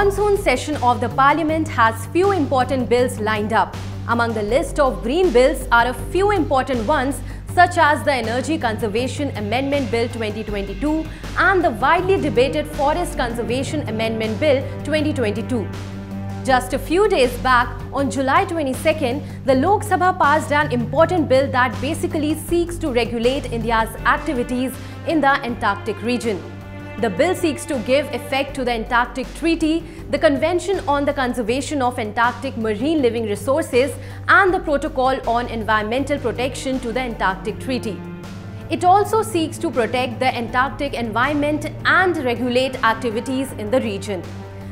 monsoon session of the Parliament has few important bills lined up. Among the list of green bills are a few important ones such as the Energy Conservation Amendment Bill 2022 and the widely debated Forest Conservation Amendment Bill 2022. Just a few days back, on July 22nd, the Lok Sabha passed an important bill that basically seeks to regulate India's activities in the Antarctic region. The bill seeks to give effect to the Antarctic Treaty, the Convention on the Conservation of Antarctic Marine Living Resources, and the Protocol on Environmental Protection to the Antarctic Treaty. It also seeks to protect the Antarctic environment and regulate activities in the region.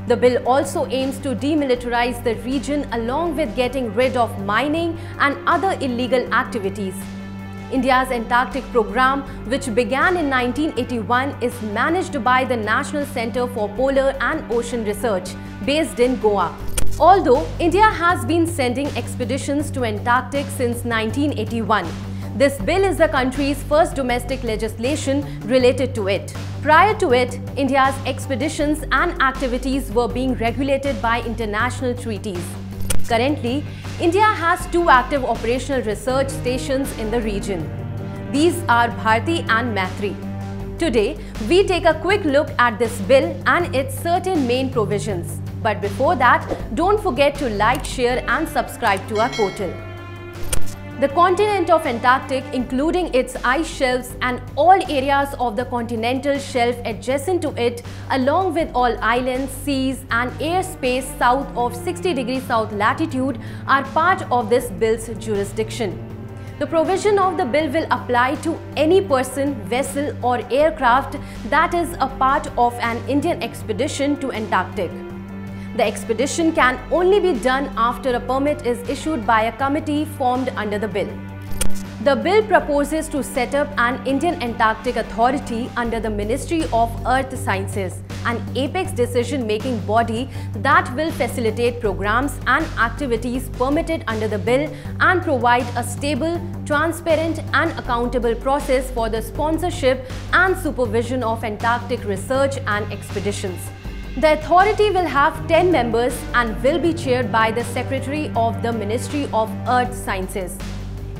The bill also aims to demilitarize the region along with getting rid of mining and other illegal activities. India's Antarctic program, which began in 1981, is managed by the National Centre for Polar and Ocean Research, based in Goa. Although India has been sending expeditions to Antarctic since 1981, this bill is the country's first domestic legislation related to it. Prior to it, India's expeditions and activities were being regulated by international treaties. Currently, India has two active operational research stations in the region. These are Bharti and Maitri. Today, we take a quick look at this bill and its certain main provisions. But before that, don't forget to like, share and subscribe to our portal. The continent of Antarctic, including its ice shelves and all areas of the continental shelf adjacent to it, along with all islands, seas and airspace south of 60 degrees south latitude, are part of this bill's jurisdiction. The provision of the bill will apply to any person, vessel or aircraft that is a part of an Indian expedition to Antarctic. The expedition can only be done after a permit is issued by a committee formed under the bill. The bill proposes to set up an Indian Antarctic Authority under the Ministry of Earth Sciences, an apex decision-making body that will facilitate programs and activities permitted under the bill and provide a stable, transparent and accountable process for the sponsorship and supervision of Antarctic research and expeditions. The authority will have 10 members and will be chaired by the Secretary of the Ministry of Earth Sciences.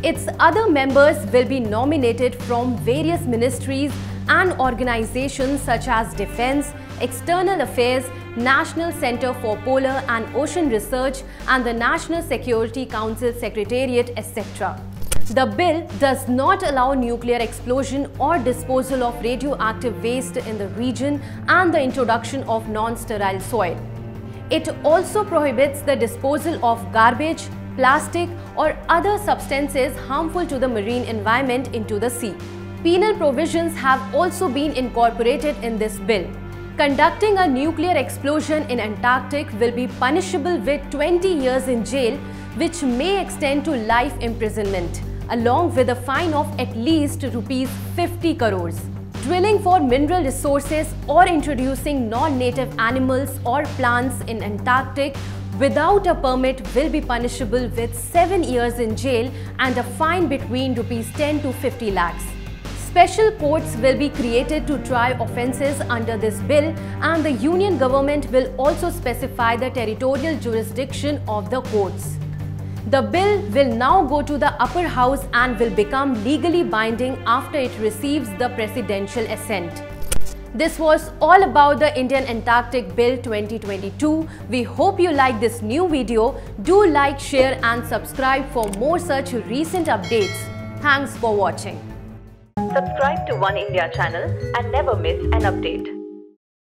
Its other members will be nominated from various ministries and organizations such as Defense, External Affairs, National Centre for Polar and Ocean Research and the National Security Council Secretariat, etc. The bill does not allow nuclear explosion or disposal of radioactive waste in the region and the introduction of non-sterile soil. It also prohibits the disposal of garbage, plastic or other substances harmful to the marine environment into the sea. Penal provisions have also been incorporated in this bill. Conducting a nuclear explosion in Antarctic will be punishable with 20 years in jail, which may extend to life imprisonment, along with a fine of at least rupees 50 crores. Drilling for mineral resources or introducing non-native animals or plants in Antarctic without a permit will be punishable with 7 years in jail and a fine between rupees 10 to 50 lakhs. Special courts will be created to try offences under this bill, and the Union government will also specify the territorial jurisdiction of the courts. The bill will now go to the upper house and will become legally binding after it receives the presidential assent. This was all about the Indian Antarctic Bill 2022. We hope you like this new video. Do like, share and subscribe for more such recent updates. Thanks for watching. Subscribe to One India channel and never miss an update.